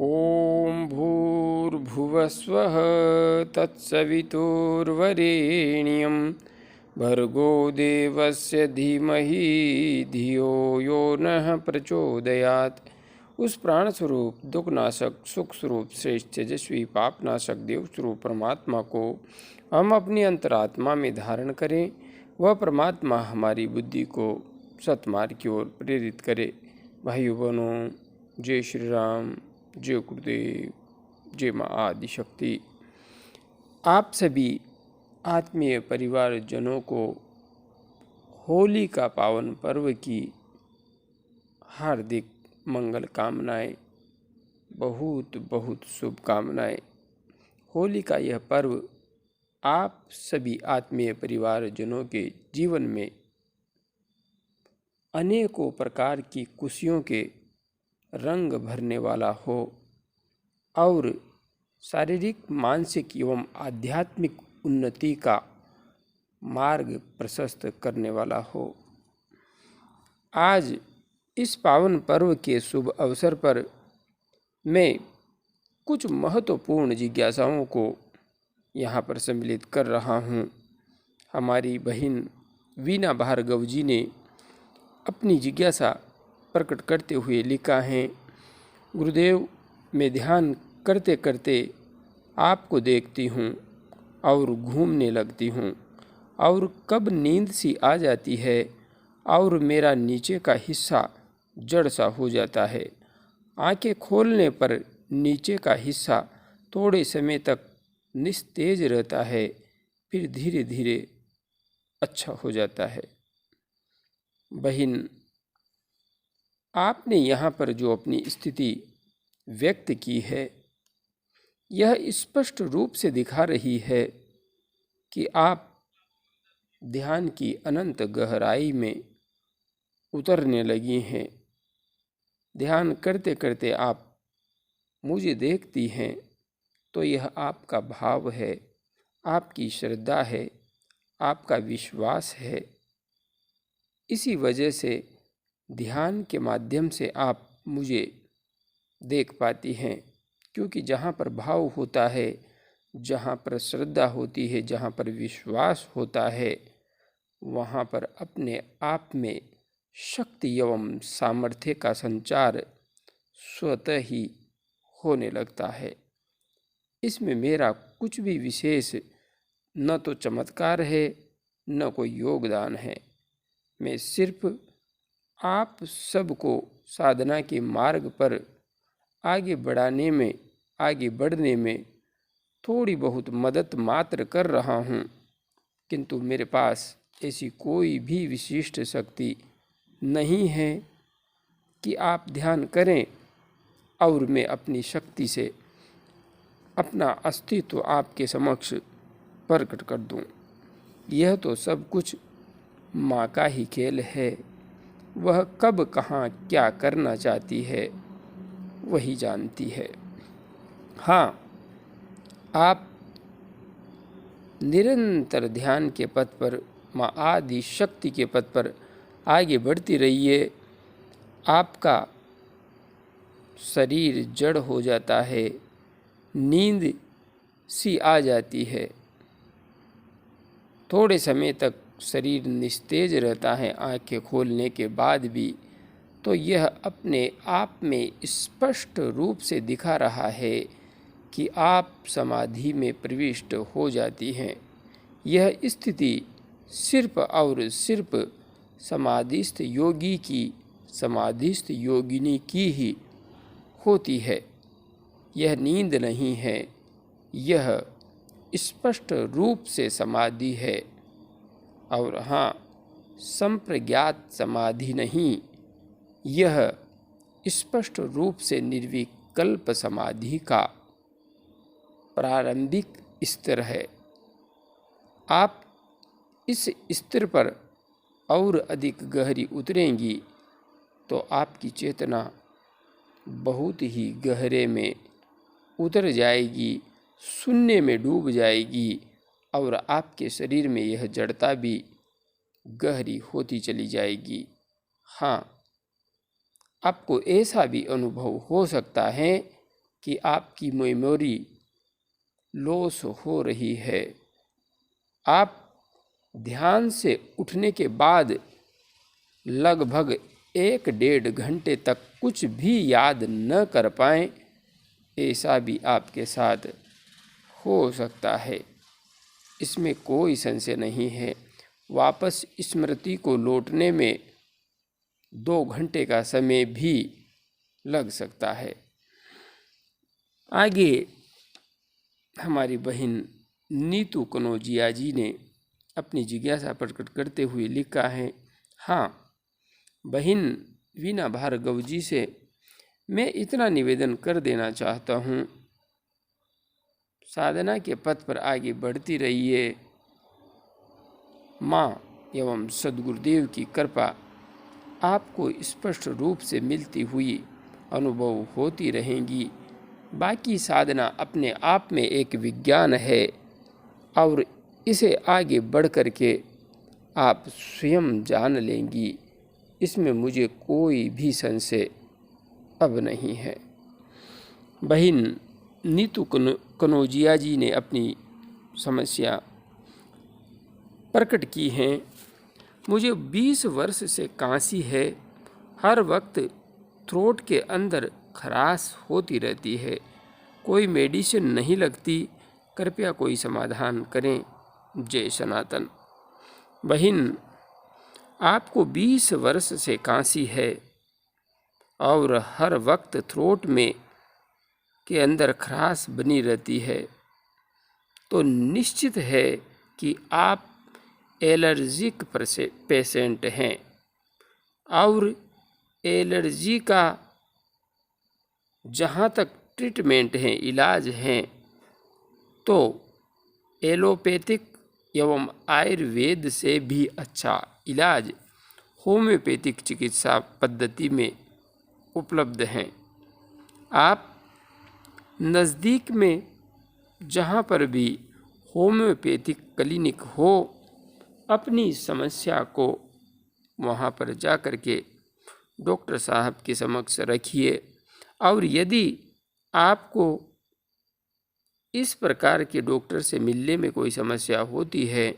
ॐ भूर्भुवस्वः तत्सवितुर्वरेण्यं भर्गो देवस्य धीमहि धियो यो नः प्रचोदयात्। उस प्राण स्वरूप दुखनाशक सुख स्वरूप श्रेष्ठ तेजस्वी पापनाशक देव स्वरूप परमात्मा को हम अपनी अंतरात्मा में धारण करें। वह परमात्मा हमारी बुद्धि को सतमार्ग की ओर प्रेरित करे। भाइयों बहनों, जय श्री राम, जय गुरुदेव, जय माँ आदिशक्ति। आप सभी आत्मीय परिवारजनों को होली का पावन पर्व की हार्दिक मंगल कामनाएं, बहुत बहुत शुभकामनाएं। होली का यह पर्व आप सभी आत्मीय परिवारजनों के जीवन में अनेकों प्रकार की खुशियों के रंग भरने वाला हो और शारीरिक, मानसिक एवं आध्यात्मिक उन्नति का मार्ग प्रशस्त करने वाला हो। आज इस पावन पर्व के शुभ अवसर पर मैं कुछ महत्वपूर्ण जिज्ञासाओं को यहाँ पर सम्मिलित कर रहा हूँ। हमारी बहन वीना भार्गव जी ने अपनी जिज्ञासा प्रकट करते हुए लिखा है, गुरुदेव, मैं ध्यान करते करते आपको देखती हूँ और घूमने लगती हूँ और कब नींद सी आ जाती है और मेरा नीचे का हिस्सा जड़ सा हो जाता है। आंखें खोलने पर नीचे का हिस्सा थोड़े समय तक निस्तेज रहता है, फिर धीरे धीरे अच्छा हो जाता है। बहन, आपने यहाँ पर जो अपनी स्थिति व्यक्त की है, यह स्पष्ट रूप से दिखा रही है कि आप ध्यान की अनंत गहराई में उतरने लगी हैं। ध्यान करते करते आप मुझे देखती हैं तो यह आपका भाव है, आपकी श्रद्धा है, आपका विश्वास है। इसी वजह से ध्यान के माध्यम से आप मुझे देख पाती हैं, क्योंकि जहाँ पर भाव होता है, जहाँ पर श्रद्धा होती है, जहाँ पर विश्वास होता है, वहाँ पर अपने आप में शक्ति एवं सामर्थ्य का संचार स्वतः ही होने लगता है। इसमें मेरा कुछ भी विशेष न तो चमत्कार है, न कोई योगदान है। मैं सिर्फ आप सबको साधना के मार्ग पर आगे बढ़ने में थोड़ी बहुत मदद मात्र कर रहा हूँ, किंतु मेरे पास ऐसी कोई भी विशिष्ट शक्ति नहीं है कि आप ध्यान करें और मैं अपनी शक्ति से अपना अस्तित्व आपके समक्ष प्रकट कर दूं। यह तो सब कुछ माँ का ही खेल है। वह कब कहाँ क्या करना चाहती है वही जानती है। हाँ, आप निरंतर ध्यान के पथ पर, माँ आदि शक्ति के पथ पर आगे बढ़ती रहिए। आपका शरीर जड़ हो जाता है, नींद सी आ जाती है, थोड़े समय तक शरीर निस्तेज रहता है आंखें खोलने के बाद भी, तो यह अपने आप में स्पष्ट रूप से दिखा रहा है कि आप समाधि में प्रविष्ट हो जाती हैं। यह स्थिति सिर्फ और सिर्फ समाधिस्थ योगी की, समाधिस्थ योगिनी की ही होती है। यह नींद नहीं है, यह स्पष्ट रूप से समाधि है। और हाँ, संप्रज्ञात समाधि नहीं, यह स्पष्ट रूप से निर्विकल्प समाधि का प्रारंभिक स्तर है। आप इस स्तर पर और अधिक गहरी उतरेंगी तो आपकी चेतना बहुत ही गहरे में उतर जाएगी, शून्य में डूब जाएगी और आपके शरीर में यह जड़ता भी गहरी होती चली जाएगी। हाँ, आपको ऐसा भी अनुभव हो सकता है कि आपकी मेमोरी लॉस हो रही है। आप ध्यान से उठने के बाद लगभग 1-1.5 घंटे तक कुछ भी याद न कर पाएं, ऐसा भी आपके साथ हो सकता है। इसमें कोई संशय नहीं है। वापस स्मृति को लौटने में 2 घंटे का समय भी लग सकता है। आगे हमारी बहन नीतू कनौजिया जी ने अपनी जिज्ञासा प्रकट करते हुए लिखा है, हाँ, बहन वीना भार्गव जी से मैं इतना निवेदन कर देना चाहता हूँ, साधना के पथ पर आगे बढ़ती रहिए। माँ एवं सद्गुरुदेव की कृपा आपको स्पष्ट रूप से मिलती हुई अनुभव होती रहेंगी। बाकी साधना अपने आप में एक विज्ञान है और इसे आगे बढ़ कर के आप स्वयं जान लेंगी। इसमें मुझे कोई भी संशय अब नहीं है। बहन नीतू कनौजिया जी ने अपनी समस्या प्रकट की है। मुझे 20 वर्ष से कांसी है। हर वक्त थ्रोट के अंदर खराश होती रहती है। कोई मेडिसिन नहीं लगती। कृपया कोई समाधान करें। जय सनातन। बहन, आपको 20 वर्ष से कांसी है और हर वक्त थ्रोट में के अंदर खराश बनी रहती है, तो निश्चित है कि आप एलर्जिक पेशेंट हैं और एलर्जी का जहाँ तक ट्रीटमेंट है, इलाज है, तो एलोपैथिक एवं आयुर्वेद से भी अच्छा इलाज होम्योपैथिक चिकित्सा पद्धति में उपलब्ध हैं। आप नज़दीक में जहाँ पर भी होम्योपैथिक क्लिनिक हो, अपनी समस्या को वहाँ पर जा कर के डॉक्टर साहब के समक्ष रखिए। और यदि आपको इस प्रकार के डॉक्टर से मिलने में कोई समस्या होती है,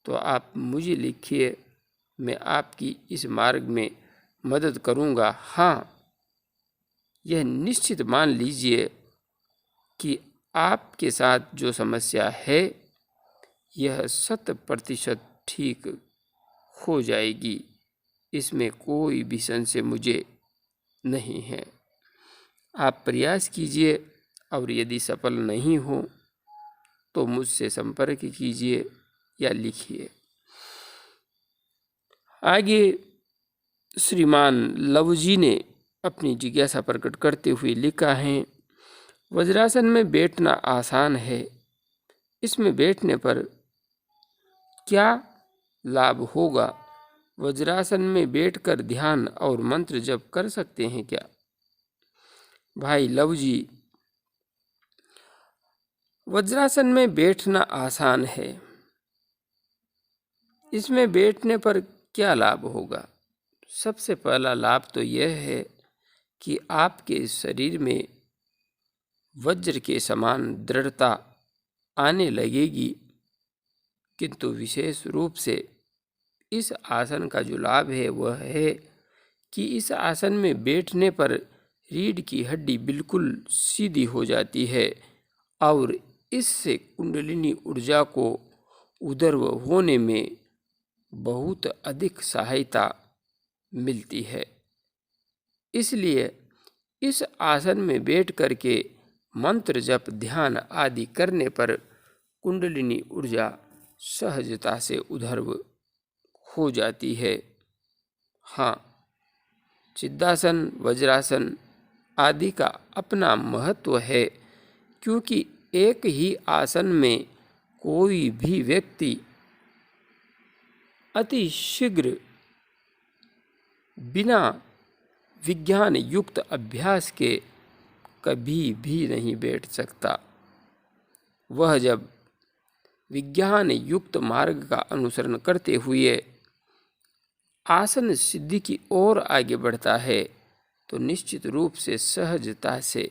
तो आप मुझे लिखिए। मैं आपकी इस मार्ग में मदद करूँगा। हाँ, यह निश्चित मान लीजिए कि आपके साथ जो समस्या है, यह 100% ठीक हो जाएगी। इसमें कोई भी संशय मुझे नहीं है। आप प्रयास कीजिए और यदि सफल नहीं हो तो मुझसे संपर्क कीजिए या लिखिए। आगे श्रीमान लव जी ने अपनी जिज्ञासा प्रकट करते हुए लिखा है, वज्रासन में बैठना आसान है। इसमें बैठने पर क्या लाभ होगा? वज्रासन में बैठकर ध्यान और मंत्र जप कर सकते हैं क्या? भाई लव जी, वज्रासन में बैठना आसान है। इसमें बैठने पर क्या लाभ होगा? सबसे पहला लाभ तो यह है कि आपके शरीर में वज्र के समान दृढ़ता आने लगेगी। किंतु विशेष रूप से इस आसन का जो लाभ है वह है कि इस आसन में बैठने पर रीढ़ की हड्डी बिल्कुल सीधी हो जाती है और इससे कुंडलिनी ऊर्जा को उर्ध्व होने में बहुत अधिक सहायता मिलती है। इसलिए इस आसन में बैठ करके मंत्र जप ध्यान आदि करने पर कुंडलिनी ऊर्जा सहजता से उर्ध्व हो जाती है। हाँ, सिद्धासन वज्रासन आदि का अपना महत्व है, क्योंकि एक ही आसन में कोई भी व्यक्ति अति शीघ्र बिना विज्ञान युक्त अभ्यास के कभी भी नहीं बैठ सकता। वह जब विज्ञान युक्त मार्ग का अनुसरण करते हुए आसन सिद्धि की ओर आगे बढ़ता है, तो निश्चित रूप से सहजता से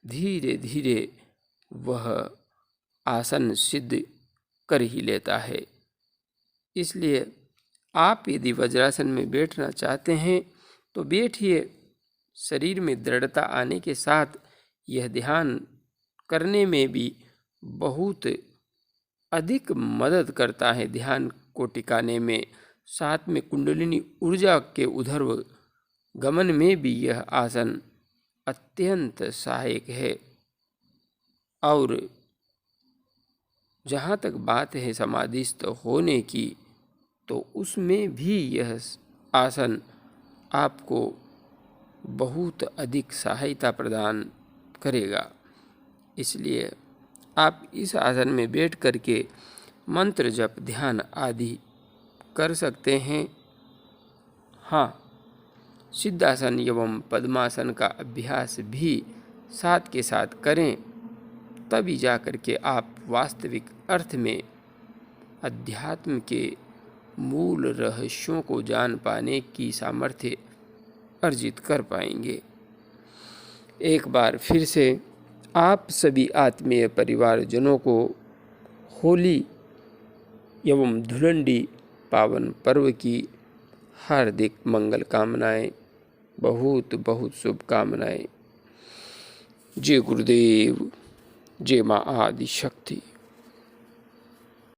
धीरे धीरे वह आसन सिद्ध कर ही लेता है। इसलिए आप यदि वज्रासन में बैठना चाहते हैं तो बैठिए। शरीर में दृढ़ता आने के साथ यह ध्यान करने में भी बहुत अधिक मदद करता है। ध्यान को टिकाने में, साथ में कुंडलिनी ऊर्जा के ऊर्ध्व गमन में भी यह आसन अत्यंत सहायक है। और जहाँ तक बात है समाधिस्थ होने की, तो उसमें भी यह आसन आपको बहुत अधिक सहायता प्रदान करेगा। इसलिए आप इस आसन में बैठ करके मंत्र जप, ध्यान आदि कर सकते हैं। हाँ, सिद्धासन एवं पद्मासन का अभ्यास भी साथ के साथ करें, तभी जा कर के आप वास्तविक अर्थ में अध्यात्म के मूल रहस्यों को जान पाने की सामर्थ्य अर्जित कर पाएंगे। एक बार फिर से आप सभी आत्मीय परिवारजनों को होली एवं धुलंडी पावन पर्व की हार्दिक मंगल कामनाएं, बहुत बहुत शुभकामनाएं। जय गुरुदेव, जय माँ आदि शक्ति।